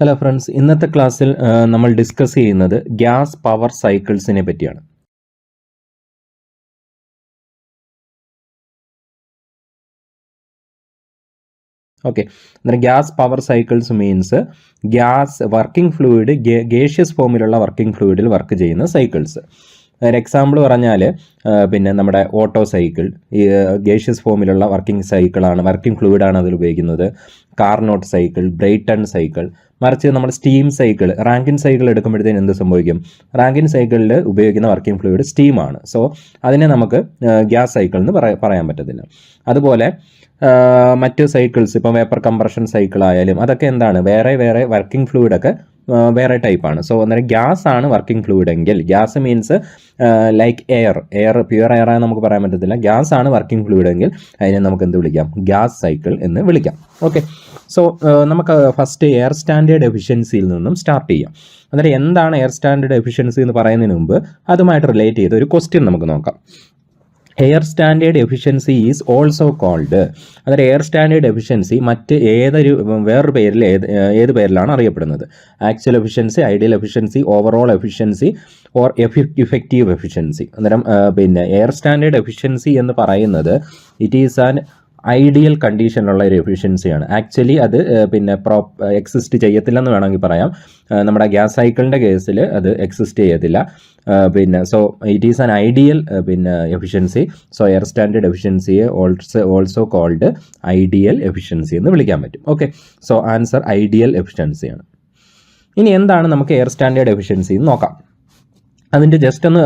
Hello friends, ഇന്നത്തെ ക്ലാസ്സിൽ നമ്മൾ ഡിസ്കസ് ചെയ്യുന്നത് ഗ്യാസ് പവർ സൈക്കിൾസിനെ പറ്റിയാണ്. ഓക്കെ, അന്നേരം gas power cycles means gas working fluid gaseous ഫോമിലുള്ള വർക്കിംഗ് ഫ്ലൂയിഡിൽ വർക്ക് ചെയ്യുന്ന സൈക്കിൾസ്. ഒരു എക്സാമ്പിൾ പറഞ്ഞാൽ പിന്നെ നമ്മുടെ ഓട്ടോ സൈക്കിൾ ഈ ഗേഷ്യസ് ഫോമിലുള്ള വർക്കിംഗ് ഫ്ലൂയിഡാണ് അതിൽ ഉപയോഗിക്കുന്നത്. Carnot cycle, Brayton cycle. മറിച്ച് നമ്മൾ സ്റ്റീം സൈക്കിൾ, റാങ്കിൻ സൈക്കിൾ എടുക്കുമ്പോഴത്തേന് എന്ത് സംഭവിക്കും? റാങ്കിൻ സൈക്കിളിൽ ഉപയോഗിക്കുന്ന വർക്കിംഗ് ഫ്ലൂയിഡ് സ്റ്റീമാണ്. സോ അതിനെ നമുക്ക് ഗ്യാസ് സൈക്കിൾ എന്ന് പറയാൻ പറ്റത്തില്ല. അതുപോലെ മറ്റ് സൈക്കിൾസ്, ഇപ്പം വേപ്പർ കംപ്രഷൻ സൈക്കിൾ ആയാലും അതൊക്കെ എന്താണ്, വേറെ വർക്കിംഗ് ഫ്ലൂയിഡൊക്കെ വേറെ ടൈപ്പാണ്. സോ അന്നേരം ഗ്യാസ് ആണ് വർക്കിംഗ് ഫ്ലൂയിഡ് എങ്കിൽ, gas means like air pure air ആണെന്ന് നമുക്ക് പറയാൻ പറ്റത്തില്ല. ഗ്യാസ് ആണ് വർക്കിംഗ് ഫ്ലൂയിഡ് എങ്കിൽ അതിനെ നമുക്ക് എന്ത് വിളിക്കാം? ഗ്യാസ് സൈക്കിൾ എന്ന് വിളിക്കാം. ഓക്കെ, സോ നമുക്ക് ഫസ്റ്റ് എയർ സ്റ്റാൻഡേർഡ് എഫിഷ്യൻസിയിൽ നിന്നും സ്റ്റാർട്ട് ചെയ്യാം. അന്നേരം എന്താണ് എയർ സ്റ്റാൻഡേർഡ് എഫിഷ്യൻസി എന്ന് പറയുന്നതിന് മുമ്പ് അതുമായിട്ട് റിലേറ്റ് ചെയ്ത ഒരു ക്വസ്റ്റ്യൻ നമുക്ക് നോക്കാം. Air standard efficiency is also called. അതായത് എയർ സ്റ്റാൻഡേർഡ് എഫിഷ്യൻസി മറ്റ് വേറൊരു പേരിൽ ഏത് പേരിലാണ് അറിയപ്പെടുന്നത്? Actual efficiency, ideal efficiency, overall efficiency or effective efficiency. അന്നേരം പിന്നെ എയർ സ്റ്റാൻഡേർഡ് എഫിഷ്യൻസി എന്ന് പറയുന്നത് ഇറ്റ് ഈസ് ആൻ ഐഡിയൽ കണ്ടീഷനിലുള്ള ഒരു എഫിഷ്യൻസിയാണ്. ആക്ച്വലി അത് പിന്നെ എക്സിസ്റ്റ് ചെയ്യത്തില്ലെന്ന് വേണമെങ്കിൽ പറയാം. നമ്മുടെ ഗ്യാസ് സൈക്കിളിൻ്റെ കേസിൽ അത് എക്സിസ്റ്റ് ചെയ്യത്തില്ല. പിന്നെ so it is an ideal പിന്നെ എഫിഷ്യൻസി. സോ എയർ സ്റ്റാൻഡേർഡ് എഫിഷ്യൻസിയെ ഓൾസോ കോൾഡ് ഐഡിയൽ എഫിഷ്യൻസി എന്ന് വിളിക്കാൻ പറ്റും. ഓക്കെ, സോ ആൻസർ ഐഡിയൽ എഫിഷ്യൻസിയാണ്. ഇനി എന്താണ് നമുക്ക് എയർ സ്റ്റാൻഡേർഡ് എഫിഷ്യൻസി എന്ന് നോക്കാം. അതിൻ്റെ ജസ്റ്റ് ഒന്ന്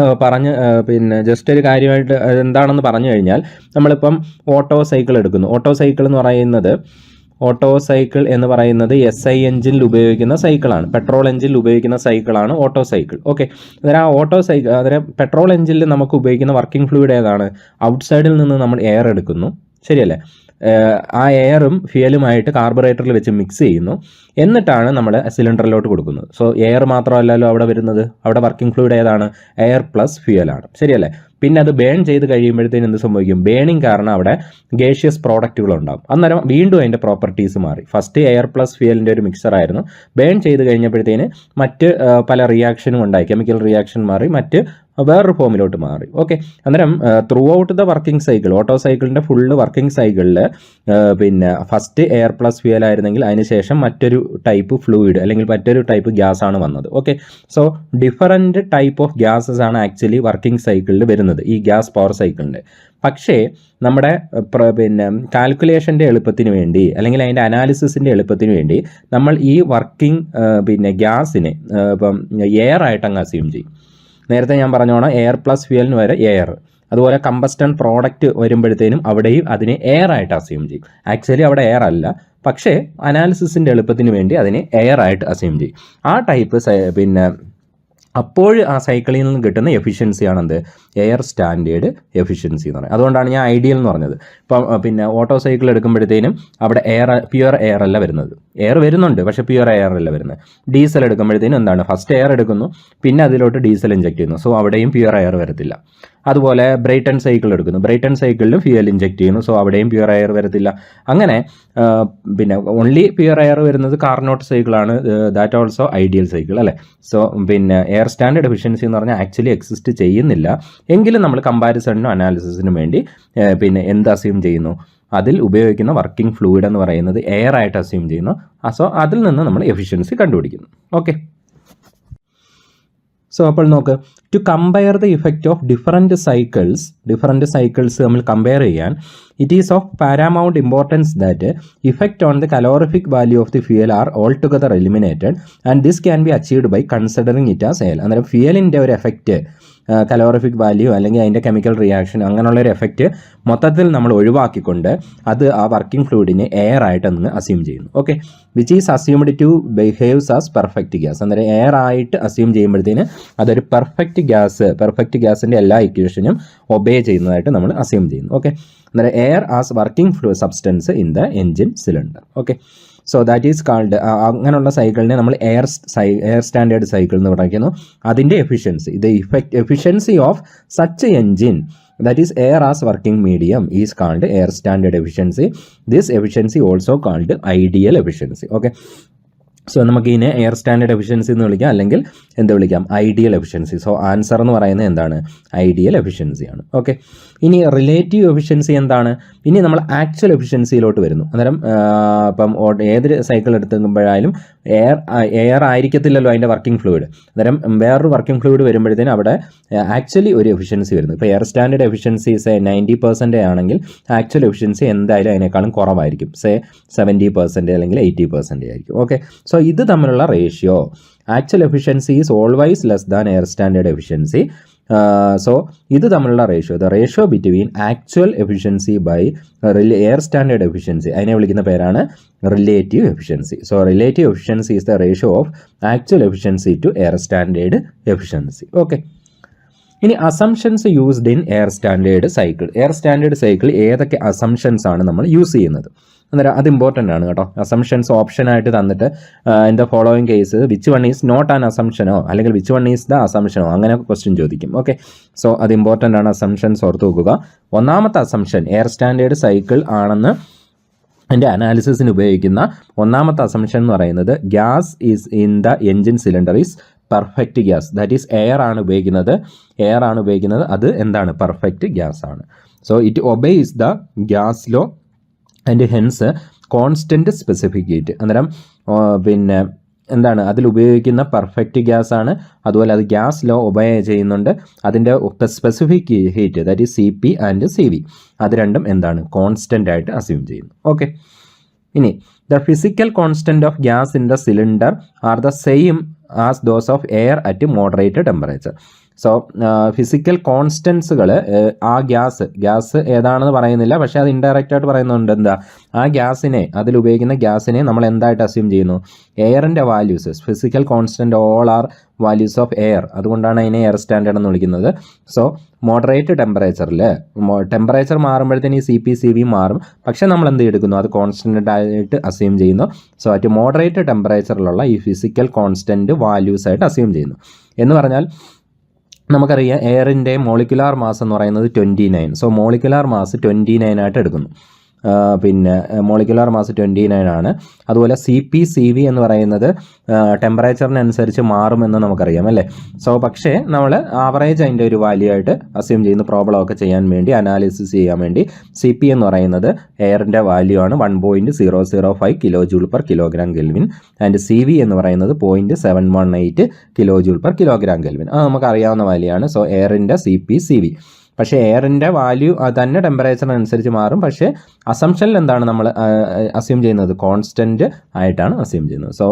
പിന്നെ ജസ്റ്റ് ഒരു കാര്യമായിട്ട് എന്താണെന്ന് പറഞ്ഞു കഴിഞ്ഞാൽ, നമ്മളിപ്പം ഓട്ടോ സൈക്കിൾ എടുക്കുന്നു. ഓട്ടോ സൈക്കിൾ എന്ന് പറയുന്നത് SI എഞ്ചിനിൽ ഉപയോഗിക്കുന്ന സൈക്കിളാണ്. പെട്രോൾ എഞ്ചിനിൽ ഉപയോഗിക്കുന്ന സൈക്കിളാണ് ഓട്ടോ സൈക്കിൾ. ഓക്കെ, അന്നേരം ആ ഓട്ടോ സൈക്കിൾ, അന്നേരം പെട്രോൾ എഞ്ചിനിൽ നമുക്ക് ഉപയോഗിക്കുന്ന വർക്കിംഗ് ഫ്ലൂയിഡ് ഏതാണ്? ഔട്ട്സൈഡിൽ നിന്ന് നമ്മൾ എയർ എടുക്കുന്നു, ശരിയല്ലേ? ആ എയറും ഫ്യൂവലുമായിട്ട് കാർബറേറ്ററിൽ വെച്ച് മിക്സ് ചെയ്യുന്നു, എന്നിട്ടാണ് നമ്മൾ സിലിണ്ടറിലോട്ട് കൊടുക്കുന്നത്. സോ എയർ മാത്രമല്ലല്ലോ അവിടെ വരുന്നത്, അവിടെ വർക്കിംഗ് ഫ്ലൂയിഡ് ഏതാണ്? എയർ പ്ലസ് ഫ്യൂവലാണ്, ശരിയല്ലേ? പിന്നെ അത് ബേൺ ചെയ്ത് കഴിയുമ്പോഴത്തേന് എന്ത് സംഭവിക്കും? ബേണിംഗ് കാരണം അവിടെ ഗേഷ്യസ് പ്രോഡക്റ്റുകൾ ഉണ്ടാകും. അന്നേരം വീണ്ടും അതിൻ്റെ പ്രോപ്പർട്ടീസ് മാറി. ഫസ്റ്റ് എയർ പ്ലസ് ഫ്യൂവലിൻ്റെ ഒരു മിക്സറായിരുന്നു. ബേൺ ചെയ്ത് കഴിഞ്ഞപ്പോഴത്തേന് മറ്റ് പല റിയാക്ഷനും ഉണ്ടായി, കെമിക്കൽ റിയാക്ഷൻ മാറി, മറ്റ് വേറൊരു ഫോമിലോട്ട് മാറി. ഓക്കെ, അന്നേരം through out the working cycle, auto സൈക്കിളിൻ്റെ ഫുള്ള് വർക്കിംഗ് സൈക്കിളിൽ പിന്നെ ഫസ്റ്റ് എയർ പ്ലസ് ഫ്യൂവൽ ആയിരുന്നെങ്കിൽ അതിനുശേഷം മറ്റൊരു ടൈപ്പ് ഫ്ലൂയിഡ് അല്ലെങ്കിൽ മറ്റൊരു ടൈപ്പ് ഗ്യാസ് ആണ് വന്നത്. Okay, so different type of gases ആണ് ആക്ച്വലി വർക്കിംഗ് സൈക്കിളിൽ വരുന്നത്, ഈ ഗ്യാസ് പവർ സൈക്കിളിൻ്റെ. പക്ഷേ നമ്മുടെ പിന്നെ കാൽക്കുലേഷൻ്റെ എളുപ്പത്തിന് വേണ്ടി അല്ലെങ്കിൽ അതിൻ്റെ അനാലിസിസിൻ്റെ എളുപ്പത്തിന് വേണ്ടി നമ്മൾ ഈ വർക്കിംഗ് പിന്നെ ഗ്യാസിനെ ഇപ്പം എയർ ആയിട്ട് അങ്ങ് അസ്യൂം ചെയ്യും. നേരത്തെ ഞാൻ പറഞ്ഞോണം എയർ പ്ലസ് ഫ്യൂവലിന് വരെ എയർ, അതുപോലെ കമ്പസ്റ്റൺ പ്രോഡക്റ്റ് വരുമ്പോഴത്തേനും അവിടെയും അതിനെ എയർ ആയിട്ട് അസ്യൂം ചെയ്യും. ആക്ച്വലി അവിടെ എയർ അല്ല, പക്ഷേ അനാലിസിസിൻ്റെ എളുപ്പത്തിന് വേണ്ടി അതിനെ എയർ ആയിട്ട് അസ്യൂം ചെയ്യും. ആ ടൈപ്പ് പിന്നെ അപ്പോൾ ആ സൈക്കിളിൽ നിന്ന് കിട്ടുന്ന എഫിഷ്യൻസിയാണ് എന്ത്? എയർ സ്റ്റാൻഡേർഡ് എഫിഷ്യൻസി എന്ന് പറയുന്നത്. അതുകൊണ്ടാണ് ഞാൻ ഐഡിയൽ എന്ന് പറഞ്ഞത്. ഇപ്പം പിന്നെ ഓട്ടോ സൈക്കിൾ എടുക്കുമ്പോഴത്തേനും അവിടെ പ്യുവർ എയർ അല്ല വരുന്നത്. എയർ വരുന്നുണ്ട്, പക്ഷേ പ്യുവർ എയർ അല്ല വരുന്നത്. ഡീസൽ എടുക്കുമ്പോഴത്തേനും എന്താണ്? ഫസ്റ്റ് എയർ എടുക്കുന്നു, പിന്നെ അതിലോട്ട് ഡീസൽ ഇഞ്ചെക്ട് ചെയ്യുന്നു. സോ അവിടെയും പ്യുവർ എയർ വരത്തില്ല. അതുപോലെ ബ്രൈറ്റൺ സൈക്കിൾ എടുക്കുന്നു, ബ്രൈറ്റൺ സൈക്കിളിലും ഫ്യൂവൽ ഇഞ്ചെക്ട് ചെയ്യുന്നു. സോ അവിടെയും പ്യുവർ എയർ വരത്തില്ല. അങ്ങനെ പിന്നെ ഓൺലി പ്യുവർ എയർ വരുന്നത് കാർനോട്ട് സൈക്കിളാണ്. ദാറ്റ് ഓൾസോ ഐഡിയൽ സൈക്കിൾ, അല്ലേ? സോ പിന്നെ എയർ സ്റ്റാൻഡേർഡ് എഫിഷ്യൻസി എന്ന് പറഞ്ഞാൽ ആക്ച്വലി എക്സിസ്റ്റ് ചെയ്യുന്നില്ല. എങ്കിലും നമ്മൾ കമ്പാരിസണിനും അനാലിസിസിനും വേണ്ടി പിന്നെ എന്ത് അസ്യൂം ചെയ്യുന്നു? അതിൽ ഉപയോഗിക്കുന്ന വർക്കിംഗ് ഫ്ലൂയിഡ് എന്ന് പറയുന്നത് എയർ ആയിട്ട് അസ്യൂം ചെയ്യുന്നു. സോ അതിൽ നിന്ന് നമ്മൾ എഫിഷ്യൻസി കണ്ടുപിടിക്കുന്നു. ഓക്കെ, സോ അപ്പോൾ നോക്ക്, to compare the effect of different cycles നമ്മൾ കമ്പയർ ചെയ്യാൻ, it is of paramount importance that effect on the calorific value of the fuel are all together eliminated and this can be achieved by considering it as air. അന്നേരം ഫ്യൂവലിൻ്റെ ഒരു effect, calorific value അല്ലെങ്കിൽ അതിൻ്റെ chemical reaction അങ്ങനെയുള്ളൊരു effect മൊത്തത്തിൽ നമ്മൾ ഒഴിവാക്കിക്കൊണ്ട് അത് ആ വർക്കിംഗ് ഫ്ലൂയിഡിനെ എയർ ആയിട്ട് അങ്ങ് അസ്യൂം ചെയ്യുന്നു. Okay, which is assumed to behaves as perfect gas. അന്നേരം എയർ ആയിട്ട് അസ്യൂം ചെയ്യുമ്പോഴത്തേന് അതൊരു പെർഫെക്റ്റ് ഗ്യാസിൻ്റെ എല്ലാ ഇക്വേഷനും ഒബേ ചെയ്യുന്നതായിട്ട് നമ്മൾ അസ്യൂം ചെയ്യുന്നു. ഓക്കെ, അന്നേരം air as working substance in the engine cylinder. Okay, so that is called, അങ്ങനെയുള്ള സൈക്കിളിനെ നമ്മൾ എയർ സ്റ്റാൻഡേർഡ് സൈക്കിൾ എന്ന് പറയുന്നു. അതിൻ്റെ efficiency, efficiency of such engine that is air as working medium is called air standard efficiency. This efficiency also called ideal efficiency. Okay, so നമുക്ക് ഇതിനെ air standard efficiency എന്ന് വിളിക്കാം, അല്ലെങ്കിൽ എന്ത് വിളിക്കാം, ഐഡിയൽ എഫിഷ്യൻസി. സോ ആൻസർ എന്ന് പറയുന്നത് എന്താണ്, ഐഡിയൽ എഫിഷ്യൻസിയാണ്. ഓക്കെ, ഇനി റിലേറ്റീവ് എഫിഷ്യൻസി എന്താണ്? ഇനി നമ്മൾ ആക്ച്വൽ എഫിഷ്യൻസിയിലോട്ട് വരുന്നു. അന്നേരം ഇപ്പം ഏതൊരു സൈക്കിൾ എടുക്കുമ്പോഴായാലും എയർ ആയിരിക്കത്തില്ലല്ലോ അതിൻ്റെ വർക്കിംഗ് ഫ്ലൂയിഡ്. അന്നേരം വേറൊരു വർക്കിംഗ് ഫ്ലൂയിഡ് വരുമ്പോഴത്തേനും അവിടെ ആക്ച്വലി ഒരു എഫിഷ്യൻസി വരുന്നു. ഇപ്പോൾ എയർ സ്റ്റാൻഡേർഡ് എഫിഷ്യൻസി 90% ആണെങ്കിൽ ആക്ച്വൽ എഫിഷ്യൻസി എന്തായാലും അതിനേക്കാളും കുറവായിരിക്കും, 70% അല്ലെങ്കിൽ 80% ആയിരിക്കും. ഓക്കെ, സോ ഇത് തമ്മിലുള്ള ratio, actual efficiency is always less than air standard efficiency. So ഇത് തമ്മിലുള്ള ratio, the ratio between actual efficiency by air standard efficiency, അതിനെ വിളിക്കുന്ന പേരാണ് relative efficiency. So relative efficiency is the ratio of actual efficiency to air standard efficiency. Okay, ഇനി assumptions used in air standard cycle. Air standard cycle ഏതൊക്കെ assumptions ആണ് നമ്മൾ use ചെയ്യുന്നത്? അന്നേരം അത് ഇമ്പോർട്ടൻ്റ് ആണ് കേട്ടോ. അസംഷൻസ് ഓപ്ഷനായിട്ട് തന്നിട്ട് in the following case which one is not an അസംഷനോ അല്ലെങ്കിൽ വിച്ച് വൺ ഈസ് ദ അസംഷനോ അങ്ങനെ ക്വസ്റ്റ്യൻ ചോദിക്കും. ഓക്കെ, സോ അത് ഇമ്പോർട്ടൻ്റ് ആണ്, അസംഷൻസ് ഓർത്ത് വെക്കുക. ഒന്നാമത്തെ അസംഷൻ എയർ സ്റ്റാൻഡേർഡ് സൈക്കിൾ ആണെന്ന് അതിൻ്റെ അനാലിസിസിന് ഉപയോഗിക്കുന്ന ഒന്നാമത്തെ അസംഷൻ എന്ന് പറയുന്നത് gas is in the engine cylinder is perfect gas. That is air ആണ് ഉപയോഗിക്കുന്നത്, അത് എന്താണ്, പെർഫെക്റ്റ് ഗ്യാസ് ആണ്. So it obeys the gas law and hence constant specific heat. അന്നേരം പിന്നെ എന്താണ്, അതിൽ ഉപയോഗിക്കുന്ന പെർഫെക്റ്റ് ഗ്യാസ് ആണ്, അതുപോലെ അത് ഗ്യാസ് ലോ ഒബേ ചെയ്യുന്നുണ്ട്. അതിൻ്റെ specific heat that is CP and CV, അത് രണ്ടും എന്താണ്, കോൺസ്റ്റൻ്റ് ആയിട്ട് അസ്യൂം ചെയ്യുന്നു. ഓക്കെ, ഇനി the physical constant of gas in the cylinder are the same as those of air at moderate temperature. So physical കോൺസ്റ്റൻസുകൾ ആ ഗ്യാസ് ഏതാണെന്ന് പറയുന്നില്ല, പക്ഷേ അത് ഇൻഡയറക്റ്റ് ആയിട്ട് പറയുന്നുണ്ട്. എന്താ, ആ ഗ്യാസിനെ, അതിലുപയോഗിക്കുന്ന ഗ്യാസിനെ നമ്മൾ എന്തായിട്ട് അസ്യൂം ചെയ്യുന്നു, എയറിൻ്റെ values. Physical constant all are values of air, അതുകൊണ്ടാണ് അതിനെ എയർ സ്റ്റാൻഡേർഡ് എന്ന് വിളിക്കുന്നത്. സോ മോഡറേറ്റ് ടെമ്പറേച്ചറിൽ ടെമ്പറേച്ചർ മാറുമ്പോഴത്തേന് ഈ CP CV മാറും, പക്ഷേ നമ്മൾ എന്ത് എടുക്കുന്നു, അത് കോൺസ്റ്റൻ്റ് ആയിട്ട് അസ്യൂം ചെയ്യുന്നു. സോ അറ്റ് മോഡറേറ്റ് ടെമ്പറേച്ചറിലുള്ള ഈ ഫിസിക്കൽ കോൺസ്റ്റൻറ്റ് വാല്യൂസ് ആയിട്ട് അസ്യൂം ചെയ്യുന്നു. എന്ന് പറഞ്ഞാൽ നമുക്കറിയാം എയറിൻ്റെ മോളിക്കുലാർ മാസ് എന്ന് പറയുന്നത് 29. സോ മോളിക്കുലാർ മാസ് 29 ആയിട്ട് എടുക്കുന്നു. പിന്നെ മോളിക്കുലാർ മാസ് 29 ആണ്. അതുപോലെ CP CV എന്ന് പറയുന്നത് ടെമ്പറേച്ചറിനനുസരിച്ച് മാറുമെന്ന് നമുക്കറിയാം അല്ലേ. സോ പക്ഷേ നമ്മൾ ആവറേജ് അതിൻ്റെ ഒരു വാല്യൂ ആയിട്ട് അസ്യൂം ചെയ്യുന്ന പ്രോബ്ലമൊക്കെ ചെയ്യാൻ വേണ്ടി, അനാലിസിസ് ചെയ്യാൻ വേണ്ടി CP എന്ന് പറയുന്നത് എയറിൻ്റെ വാല്യൂ ആണ് 1.005 kJ/kg/Kelvin ആൻഡ് CV എന്ന് പറയുന്നത് 0.718 kJ/kg/Kelvin. അത് നമുക്കറിയാവുന്ന വാല്യൂ ആണ്. സോ എയറിൻ്റെ CP CV, പക്ഷേ എയറിൻ്റെ വാല്യൂ തന്നെ ടെമ്പറേച്ചറിനനുസരിച്ച് മാറും. പക്ഷേ അസംഷനിൽ എന്താണ് നമ്മൾ അസ്യൂം ചെയ്യുന്നത്, കോൺസ്റ്റൻറ്റ് ആയിട്ടാണ് അസ്യൂം ചെയ്യുന്നത്. So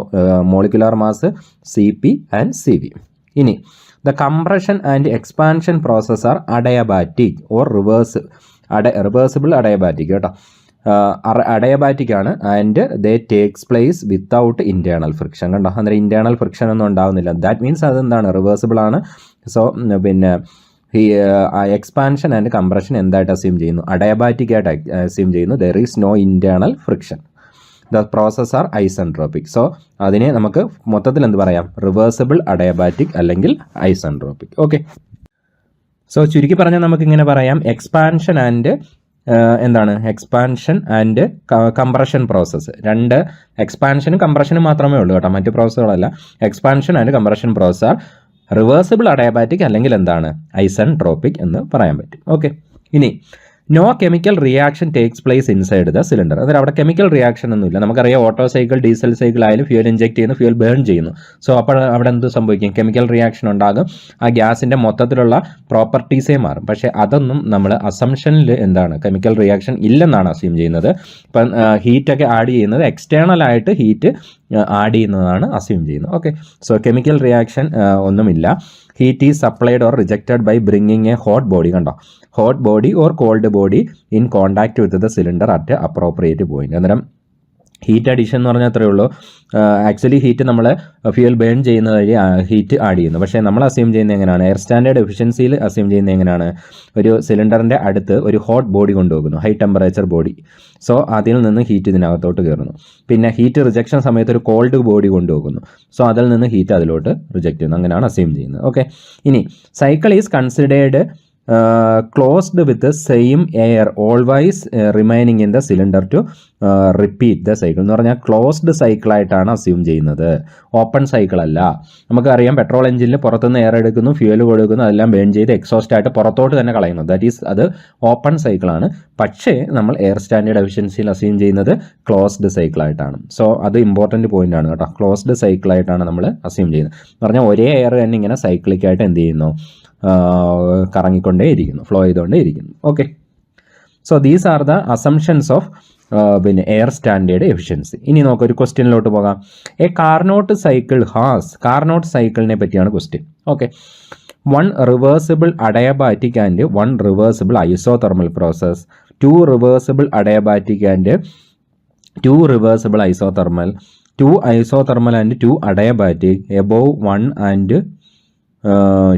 molecular mass CP and CV. ഇനി the compression and expansion process are adiabatic or reversible adiabatic കേട്ടോ. അഡയബാറ്റിക് ആണ് and they takes place without internal friction. കണ്ടോ, അന്നേരം ഇൻറ്റേർണൽ ഫ്രിക്ഷൻ ഒന്നും ഉണ്ടാകുന്നില്ല. ദാറ്റ് മീൻസ് അതെന്താണ്, റിവേഴ്സിബിൾ ആണ്. സോ പിന്നെ ഈ എക്സ്പാൻഷൻ ആൻഡ് കംപ്രഷൻ എന്തായിട്ട് അസ്യൂം ചെയ്യുന്നു, അഡയബാറ്റിക് ആയിട്ട് അസ്യൂം ചെയ്യുന്നു. There is no internal friction. The process are isentropic. So അതിനെ നമുക്ക് മൊത്തത്തിൽ എന്ത് പറയാം, റിവേഴ്സിബിൾ അഡയബാറ്റിക് അല്ലെങ്കിൽ ഐസെൻട്രോപിക്. ഓക്കെ, സോ ചുരുക്കി പറഞ്ഞാൽ നമുക്കിങ്ങനെ പറയാം, എക്സ്പാൻഷൻ ആൻഡ് കംപ്രഷൻ പ്രോസസ്സ്, രണ്ട് എക്സ്പാൻഷനും കംപ്രഷനും മാത്രമേ ഉള്ളൂ കേട്ടോ, മറ്റ് പ്രോസസ്സുകളല്ല. Expansion and compression process are reversible adiabatic അല്ലെങ്കിൽ എന്താണ്, ഐസെൻട്രോപിക് എന്ന് പറയാൻ പറ്റും. ഓക്കെ, ഇനി no chemical reaction takes place inside the cylinder. അതായത് അവിടെ കെമിക്കൽ റിയാക്ഷൻ ഒന്നുമില്ല. നമുക്കറിയാം ഓട്ടോ സൈക്കിൾ, ഡീസൽ സൈക്കിൾ ആയാലും ഫ്യൂൽ ഇഞ്ചെക്ട് ചെയ്യുന്നു, ഫ്യൂൽ ബേൺ ചെയ്യുന്നു. സോ അപ്പോൾ അവിടെ എന്ത് സംഭവിക്കും, കെമിക്കൽ റിയാക്ഷൻ ഉണ്ടാകും, ആ ഗ്യാസിൻ്റെ മൊത്തത്തിലുള്ള പ്രോപ്പർട്ടീസേ മാറും. പക്ഷേ അതൊന്നും നമ്മൾ അസംഷനിൽ എന്താണ്, കെമിക്കൽ റിയാക്ഷൻ ഇല്ലെന്നാണ് അസ്യൂം ചെയ്യുന്നത്. ഇപ്പം ഹീറ്റൊക്കെ ആഡ് ചെയ്യുന്നത് എക്സ്റ്റേണൽ ആയിട്ട് ഹീറ്റ് ആഡ് ചെയ്യുന്നതാണ് അസ്യൂം ചെയ്യുന്നത്. ഓക്കെ, സോ കെമിക്കൽ റിയാക്ഷൻ ഒന്നുമില്ല. Heat is supplied or rejected by bringing a hot body, കണ്ടോ, hot body or cold body in contact with the cylinder at appropriate point. അന്നേരം heat addition എന്ന് പറഞ്ഞാൽ അത്രയേ ഉള്ളൂ. Actually heat നമ്മൾ fuel burn ചെയ്യുന്ന വഴി ഹീറ്റ് ആഡ് ചെയ്യുന്നു. പക്ഷേ നമ്മൾ അസ്യൂം ചെയ്യുന്നത് എങ്ങനെയാണ്, എയർ സ്റ്റാൻഡേർഡ് എഫിഷ്യൻസിയിൽ അസ്യൂം ചെയ്യുന്നത് എങ്ങനെയാണ്, ഒരു സിലിണ്ടറിൻ്റെ അടുത്ത് ഒരു ഹോട്ട് ബോഡി കൊണ്ടുപോകുന്നു, ഹൈ ടെമ്പറേച്ചർ ബോഡി. സോ അതിൽ നിന്ന് ഹീറ്റ് ഇതിനകത്തോട്ട് കയറുന്നു. പിന്നെ ഹീറ്റ് റിജക്ഷൻ സമയത്ത് ഒരു കോൾഡ് ബോഡി കൊണ്ടുപോകുന്നു. സോ അതിൽ നിന്ന് ഹീറ്റ് അതിലോട്ട് റിജക്റ്റ് ചെയ്യുന്നു. അങ്ങനെയാണ് അസ്യൂം ചെയ്യുന്നത്. ഓക്കെ, ഇനി cycle is considered closed with same air always remaining in the cylinder to repeat the cycle എന്ന് പറഞ്ഞാൽ ക്ലോസ്ഡ് സൈക്കിളായിട്ടാണ് അസ്യൂം ചെയ്യുന്നത്, ഓപ്പൺ സൈക്കിൾ അല്ല. നമുക്കറിയാം പെട്രോൾ എഞ്ചിനിൽ പുറത്തുനിന്ന് എയർ എടുക്കുന്നു, ഫ്യൂവൽ കൊടുക്കുന്നു, അതെല്ലാം ബേൺ ചെയ്ത് എക്സോസ്റ്റ് ആയിട്ട് പുറത്തോട്ട് തന്നെ കളയുന്നു. ദാറ്റ് ഈസ് അത് ഓപ്പൺ സൈക്കിളാണ്. പക്ഷേ നമ്മൾ എയർ സ്റ്റാൻഡേർഡ് എഫിഷ്യൻസിയിൽ അസ്യൂം ചെയ്യുന്നത് ക്ലോസ്ഡ് സൈക്കിളായിട്ടാണ്. സോ അത് ഇമ്പോർട്ടൻറ്റ് പോയിന്റ് ആണ് കേട്ടോ. ക്ലോസ്ഡ് സൈക്കിളായിട്ടാണ് നമ്മൾ അസ്യൂം ചെയ്യുന്നത് എന്ന് പറഞ്ഞാൽ ഒരേ എയർ തന്നെ ഇങ്ങനെ സൈക്ലിക്കായിട്ട് എന്ത് ചെയ്യുന്നു, കറങ്ങിക്കൊണ്ടേ ഇരിക്കുന്നു, ഫ്ലോ ചെയ്തുകൊണ്ടേ ഇരിക്കുന്നു. Okay, so these are the assumptions of പിന്നെ എയർ സ്റ്റാൻഡേർഡ് എഫിഷ്യൻസി. ഇനി നമുക്ക് ഒരു ക്വസ്റ്റ്യനിലോട്ട് പോകാം. A Carnot cycle has, Carnot സൈക്കിളിനെ പറ്റിയാണ് question. Okay, 1 reversible adiabatic and 1 reversible isothermal process, 2 reversible adiabatic and 2 reversible isothermal, 2 isothermal and 2 adiabatic, above 1 and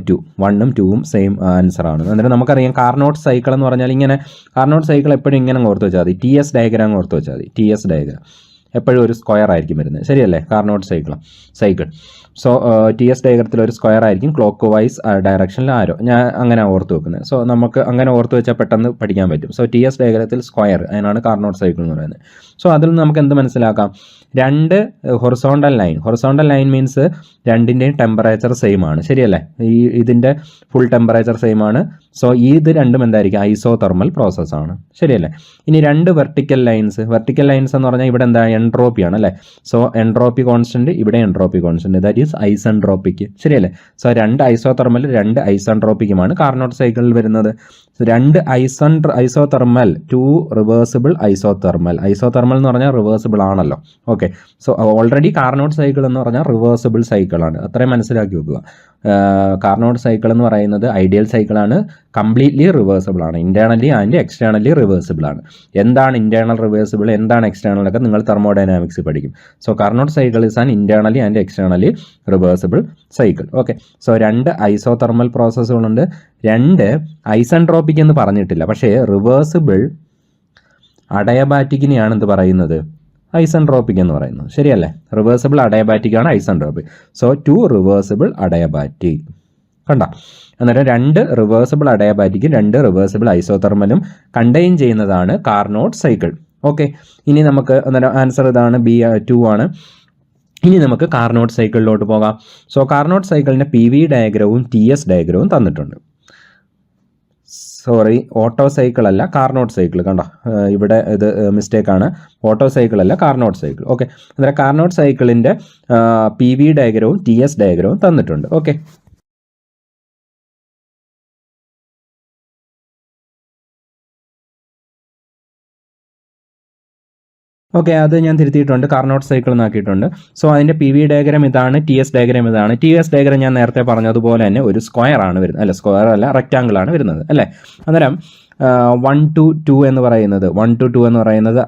2. 1ഉം 2ഉം സെയിം ആൻസർ ആണ്. എന്നിട്ട് നമുക്കറിയാം കാർനോട്ട് സൈക്കിൾ എന്ന് പറഞ്ഞാൽ ഇങ്ങനെ, കാർനോട്ട് സൈക്കിൾ എപ്പോഴും ഇങ്ങനെ ഓർത്ത് വെച്ചാൽ മതി, TS ഡയഗ്രാം ഓർത്ത് വെച്ചാൽ മതി. TS ഡയഗ്രാം എപ്പോഴും ഒരു സ്ക്വയർ ആയിരിക്കും വരുന്നത്, ശരിയല്ലേ? കാർനോട്ട് സൈക്കിൾ സോ TS ഡയഗ്രത്തിൽ ഒരു സ്ക്വയർ ആയിരിക്കും, ക്ലോക്ക് വൈസ് ഡയറക്ഷനിൽ ആരോ, ഞാൻ അങ്ങനെ ഓർത്ത് വെക്കുന്നത്. സോ നമുക്ക് അങ്ങനെ ഓർത്ത് വെച്ചാൽ പെട്ടെന്ന് പഠിക്കാൻ പറ്റും. സോ TS ഡയഗ്രത്തിൽ സ്ക്വയർ, അതിനാണ് കാർനോട്ട് സൈക്കിൾ എന്ന് പറയുന്നത്. സോ അതിൽ നിന്ന് നമുക്ക് എന്ത് മനസ്സിലാക്കാം? 2 ഹൊറിസോണ്ടൽ ലൈൻ മീൻസ് രണ്ടിൻ്റെയും ടെമ്പറേച്ചർ സെയിം ആണ്, ശരിയല്ലേ? ഇതിൻ്റെ ഫുൾ ടെമ്പറേച്ചർ സെയിം ആണ്. സോ ഇത് രണ്ടും എന്തായിരിക്കും? ഐസോതെർമൽ പ്രോസസ്സാണ്, ശരിയല്ലേ? ഇനി 2 വെർട്ടിക്കൽ ലൈൻസ് എന്ന് പറഞ്ഞാൽ ഇവിടെ എന്താ? എൻട്രോപ്പിയാണ്, അല്ലേ? സോ എൻട്രോപ്പി കോൺസ്റ്റന്റ്, ഇവിടെ എൻട്രോപ്പി കോൺസ്റ്റന്റ്, ദാറ്റ് ഈസ് ഐസെൻട്രോപ്പിക്ക്, ശരിയല്ലേ? സോ 2 ഐസോതെർമൽ 2 ഐസെൻട്രോപ്പിക്കുമാണ് കാർനോട്ട് സൈക്കിളിൽ വരുന്നത്. 2 ഐസോതെർമൽ, 2 റിവേഴ്സിബിൾ ഐസോതെർമൽ എന്ന് പറഞ്ഞാൽ റിവേഴ്സിബിൾ ആണല്ലോ. Okay, so already Carnot cycle എന്ന് പറഞ്ഞാൽ റിവേഴ്സിബിൾ സൈക്കിളാണ്, അത്രയും മനസ്സിലാക്കി വെക്കുക. കാർനോട്ട് സൈക്കിൾ എന്ന് പറയുന്നത് ഐഡിയൽ സൈക്കിളാണ്, കംപ്ലീറ്റ്ലി റിവേഴ്സിബിൾ ആണ്, ഇന്റേണലി ആൻഡ് എക്സ്റ്റേണലി റിവേഴ്സിബിൾ ആണ്. എന്താണ് ഇന്റേണൽ റിവേഴ്സിബിൾ, എന്താണ് എക്സ്റ്റേണൽ ഒക്കെ നിങ്ങൾ തെർമോഡൈനാമിക്സ് പഠിക്കും. So Carnot cycle is an internally and externally reversible cycle. Okay, so 2 isothermal പ്രോസസ്സുകളുണ്ട്, 2 ഐസെൻട്രോപ്പിക് എന്ന് പറഞ്ഞിട്ടില്ല, പക്ഷേ റിവേഴ്സിബിൾ അഡയബാറ്റിക്കിനെയാണ് എന്ത് പറയുന്നത്? ഐസെൻട്രോപ്പിക് എന്ന് പറയുന്നത്, ശരിയല്ലേ? റിവേഴ്സിബിൾ അഡയബാറ്റിക് ആണ് ഐസെൻട്രോപ്പിക്. സോ 2 റിവേഴ്സിബിൾ അഡയബാറ്റിക്, കണ്ട? അന്നേരം 2 റിവേഴ്സിബിൾ അഡയബാറ്റിക്കും 2 റിവേഴ്സിബിൾ ഐസോതെർമലും കണ്ടെയ്ൻ ചെയ്യുന്നതാണ് കാർനോട്ട് സൈക്കിൾ. ഓക്കെ, ഇനി നമുക്ക് അന്നേരം ആൻസർ ഇതാണ്, B2 ആണ്. ഇനി നമുക്ക് കാർനോട്ട് സൈക്കിളിലോട്ട് പോകാം. സോ കാർനോട്ട് സൈക്കിളിൻ്റെ PV ഡയഗ്രവും TS ഡയഗ്രവും തന്നിട്ടുണ്ട്. സോറി, ഓട്ടോ സൈക്കിൾ അല്ല, കാർനോട്ട് സൈക്കിൾ, കണ്ടോ? ഇവിടെ ഇത് മിസ്റ്റേക്കാണ്, ഓട്ടോ സൈക്കിൾ അല്ല, കാർനോട്ട് സൈക്കിൾ. ഓക്കെ, അന്നേരം കാർനോട്ട് സൈക്കിളിൻ്റെ PV ഡയഗ്രവും TS ഡയഗ്രവും തന്നിട്ടുണ്ട്. ഓക്കെ, അത് ഞാൻ തിരുത്തിയിട്ടുണ്ട്, കാർനോട്ട് സൈക്കിൾ എന്നാക്കിയിട്ടുണ്ട്. സോ അതിൻ്റെ PV ഡയഗ്രാം ഇതാണ്, TS ഡയഗ്രാം ഇതാണ്. TS ഡയഗ്രാം ഞാൻ നേരത്തെ പറഞ്ഞതുപോലെ തന്നെ ഒരു സ്ക്വയർ ആണ് വരുന്നത്, അല്ല സ്ക്വയർ അല്ല, റെക്റ്റാങ്കിൾ ആണ് വരുന്നത്, അല്ലേ? അന്നേരം 1 to 2 എന്ന് പറയുന്നത്, 1 to 2 എന്ന് പറയുന്നത്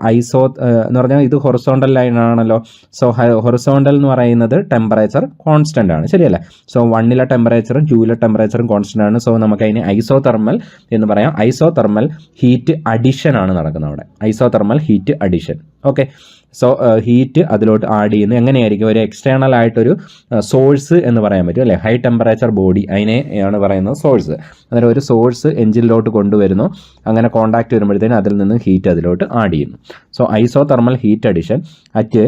എന്ന് പറഞ്ഞാൽ ഇത് ഹൊറിസോണ്ടൽ ലൈൻ ആണല്ലോ. സോ ഹൊറിസോണ്ടൽ എന്ന് പറയുന്നത് ടെമ്പറേച്ചർ കോൺസ്റ്റന്റ് ആണ്, ശരിയല്ലേ? സോ 1ലെ ടെമ്പറേച്ചറും 2ലെ ടെമ്പറേച്ചറും കോൺസ്റ്റന്റ് ആണ്. സോ നമുക്ക് അതിന് ഐസോതെർമൽ എന്ന് പറയാം. ഐസോതെർമൽ ഹീറ്റ് അഡിഷൻ ആണ് നടക്കുന്നത് അവിടെ, isothermal heat addition. Okay, so heat അതിലോട്ട് ആഡ് ചെയ്യുന്നു. എങ്ങനെയായിരിക്കും? ഒരു എക്സ്റ്റേണൽ ആയിട്ടൊരു സോഴ്സ് എന്ന് പറയാൻ പറ്റും, അല്ലേ? ഹൈ ടെമ്പറേച്ചർ ബോഡി, അതിനെയാണ് പറയുന്നത് സോഴ്സ്. അന്നേരം ഒരു സോഴ്സ് എഞ്ചിനിലോട്ട് കൊണ്ടുവരുന്നു, അങ്ങനെ കോണ്ടാക്ട് വരുമ്പോഴത്തേനും അതിൽ നിന്ന് ഹീറ്റ് അതിലോട്ട് ആഡ് ചെയ്യുന്നു. So isothermal heat addition at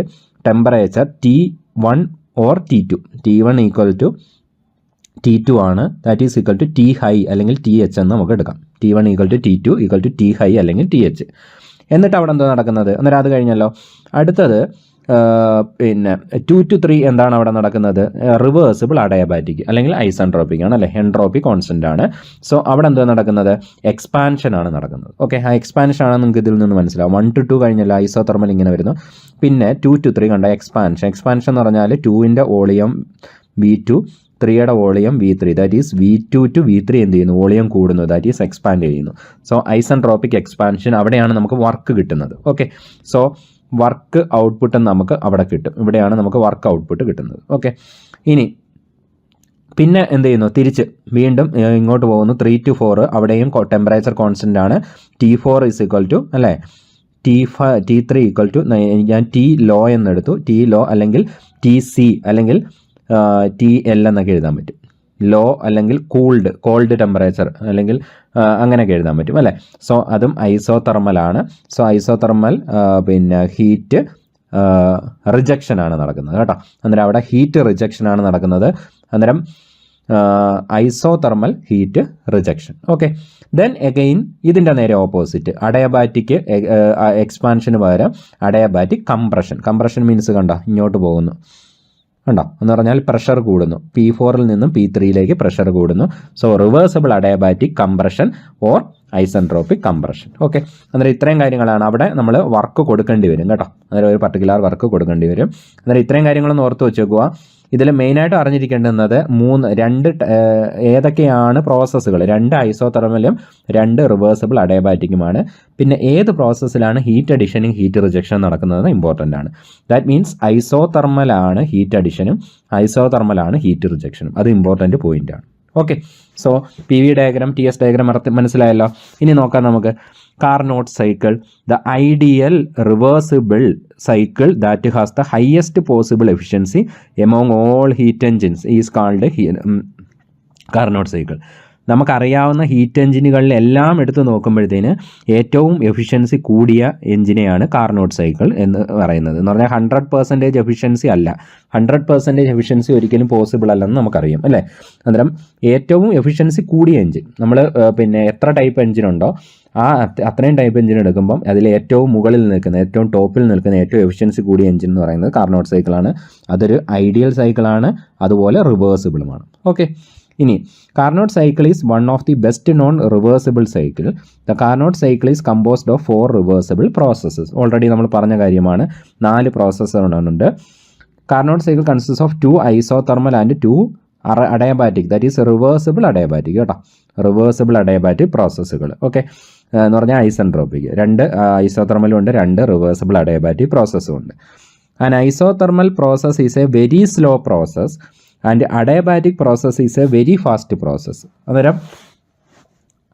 temperature T1 or T2. T1 equal to T2 ആണ്, that is equal to T high അല്ലെങ്കിൽ TH എന്ന് നമുക്ക് എടുക്കാം. T1 equal to T2 equal to T high അല്ലെങ്കിൽ TH. എന്നിട്ട് അവിടെ എന്താ നടക്കുന്നത്? അന്നേരം അത് കഴിഞ്ഞല്ലോ. അടുത്തത് പിന്നെ 2 to 3 എന്താണ് അവിടെ നടക്കുന്നത്? റിവേഴ്സിബിൾ അഡയബാറ്റിക് അല്ലെങ്കിൽ ഐസെൻട്രോപ്പിക് ആണ്, അല്ലേ? എൻട്രോപ്പി കോൺസ്റ്റന്റ് ആണ്. സോ അവിടെ എന്താ നടക്കുന്നത്? എക്സ്പാൻഷൻ ആണ് നടക്കുന്നത്. ഓക്കെ, ആ എക്സ്പാൻഷൻ ആണ് നിങ്ങൾക്ക് ഇതിൽ നിന്ന് മനസ്സിലാവും. 1 to 2 കഴിഞ്ഞല്ലോ, ഐസോതെർമൽ ഇങ്ങനെ വരുന്നു. പിന്നെ 2 to 3 കണ്ട എക്സ്പാൻഷൻ എന്ന് പറഞ്ഞാൽ 2ൻ്റെ വോളിയം V2, 3യുടെ volume V3, that is V2 to V3 എന്ത് ചെയ്യുന്നു? വോളിയം കൂടുന്നു, ദാറ്റ് ഈസ് എക്സ്പാൻഡ് ചെയ്യുന്നു. സോ ഐസെൻട്രോപ്പിക് എക്സ്പാൻഷൻ, അവിടെയാണ് നമുക്ക് വർക്ക് കിട്ടുന്നത്. ഓക്കെ, സോ വർക്ക് ഔട്ട്പുട്ട് നമുക്ക് അവിടെ കിട്ടും, ഇവിടെയാണ് നമുക്ക് വർക്ക് ഔട്ട്പുട്ട് കിട്ടുന്നത്. ഓക്കെ, ഇനി പിന്നെ എന്ത് ചെയ്യുന്നു? തിരിച്ച് വീണ്ടും ഇങ്ങോട്ട് പോകുന്നു, 3 to 4, അവിടെയും ടെമ്പറേച്ചർ കോൺസ്റ്റന്റ് ആണ്. T4 ഈസ് ഈക്വൽ ടു, അല്ലേ? T3 ഈക്വൽ ടു, ഞാൻ T ലോ എന്നെടുത്തു, T ലോ അല്ലെങ്കിൽ TC അല്ലെങ്കിൽ TL എന്നൊക്കെ എഴുതാൻ പറ്റും. ലോ അല്ലെങ്കിൽ കോൾഡ് ടെമ്പറേച്ചർ അല്ലെങ്കിൽ അങ്ങനെയൊക്കെ എഴുതാൻ പറ്റും അല്ലേ. സോ അതും ഐസോതെർമലാണ്. സോ ഐസോതെർമൽ പിന്നെ ഹീറ്റ് റിജക്ഷനാണ് നടക്കുന്നത് കേട്ടോ. അന്നേരം അവിടെ ഹീറ്റ് റിജക്ഷനാണ് നടക്കുന്നത്. അന്നേരം isothermal heat rejection. Okay, then again ഇതിൻ്റെ നേരെ ഓപ്പോസിറ്റ് അഡയബാറ്റിക് എക്സ്പാൻഷന് പകരം അഡയബാറ്റിക് കംപ്രഷൻ മീൻസ് കണ്ടോ ഇങ്ങോട്ട് പോകുന്നു കണ്ടോ എന്ന് പറഞ്ഞാൽ പ്രഷർ കൂടുന്നു, P4 നിന്നും P3 പ്രഷർ കൂടുന്നു. So reversible adiabatic compression or isentropic compression. Okay, അന്നേരം ഇത്രയും കാര്യങ്ങളാണ് അവിടെ നമ്മൾ വർക്ക് കൊടുക്കേണ്ടി വരും കേട്ടോ. അന്നേരം ഒരു പർട്ടിക്കുലർ വർക്ക് കൊടുക്കേണ്ടി വരും. അന്നേരം ഇത്രയും കാര്യങ്ങളൊന്ന് ഓർത്ത് വെച്ചേക്കുക. ഇതിൽ മെയിനായിട്ട് അറിഞ്ഞിരിക്കേണ്ടുന്നത് ഏതൊക്കെയാണ് പ്രോസസ്സുകൾ, 2 ഐസോതെർമലും 2 റിവേഴ്സിബിൾ അഡയബാറ്റിക്കുമാണ്. പിന്നെ ഏത് പ്രോസസ്സിലാണ് ഹീറ്റ് അഡിഷനും ഹീറ്റ് റിജക്ഷനും നടക്കുന്നത് ഇമ്പോർട്ടൻ്റ് ആണ്. ദാറ്റ് മീൻസ് ഐസോതെർമലാണ് ഹീറ്റ് അഡിഷനും ഐസോതെർമലാണ് ഹീറ്റ് റിജക്ഷനും. അത് ഇമ്പോർട്ടൻ്റ് പോയിൻ്റ് ആണ്. Okay, so PV diagram TS diagram മനസ്സിലായല്ലോ. ഇനി നോക്കാം നമുക്ക് Carnot cycle. The ideal reversible cycle that has the highest possible efficiency among all heat engines is called Carnot cycle. നമുക്കറിയാവുന്ന ഹീറ്റ് എഞ്ചിനുകളിലെല്ലാം എടുത്ത് നോക്കുമ്പോഴത്തേന് ഏറ്റവും എഫിഷ്യൻസി കൂടിയ എഞ്ചിനെയാണ് കാർനോട്ട് സൈക്കിൾ എന്ന് പറയുന്നത്. എന്ന് പറഞ്ഞാൽ 100% എഫിഷ്യൻസി അല്ല, 100% എഫിഷ്യൻസി ഒരിക്കലും പോസിബിൾ അല്ലെന്ന് നമുക്കറിയാം അല്ലേ. അന്നേരം ഏറ്റവും എഫിഷ്യൻസി കൂടിയ എഞ്ചിൻ നമ്മൾ പിന്നെ എത്ര ടൈപ്പ് എഞ്ചിനുണ്ടോ അത്രയും ടൈപ്പ് എഞ്ചിൻ എടുക്കുമ്പം അതിൽ ഏറ്റവും മുകളിൽ നിൽക്കുന്ന ഏറ്റവും ടോപ്പിൽ നിൽക്കുന്ന ഏറ്റവും എഫിഷ്യൻസി കൂടിയ എഞ്ചിൻ എന്ന് പറയുന്നത് കാർനോട്ട് സൈക്കിളാണ്. അതൊരു ഐഡിയൽ സൈക്കിളാണ്, അതുപോലെ റിവേഴ്സിബിളുമാണ്. ഓക്കെ, ഇനി Carnot cycle is one of the best non reversible cycle. The Carnot cycle is composed of 4 reversible processes. Already നമ്മൾ പറഞ്ഞ കാര്യമാണ്, 4 പ്രോസസ്സുകളുണ്ട്. Carnot cycle consist of 2 isothermal and 2 adiabatic, that is reversible adiabatic കേട്ടോ. Reversible adiabatic പ്രോസസ്സുകൾ. Okay, എന്ന് പറഞ്ഞാൽ isentropic 2 ഐസോതെർമലും ഉണ്ട്, 2 reversible adiabatic പ്രോസസ്സും ഉണ്ട്. And isothermal process is A very slow process and adiabatic process is A very fast process. അന്നേരം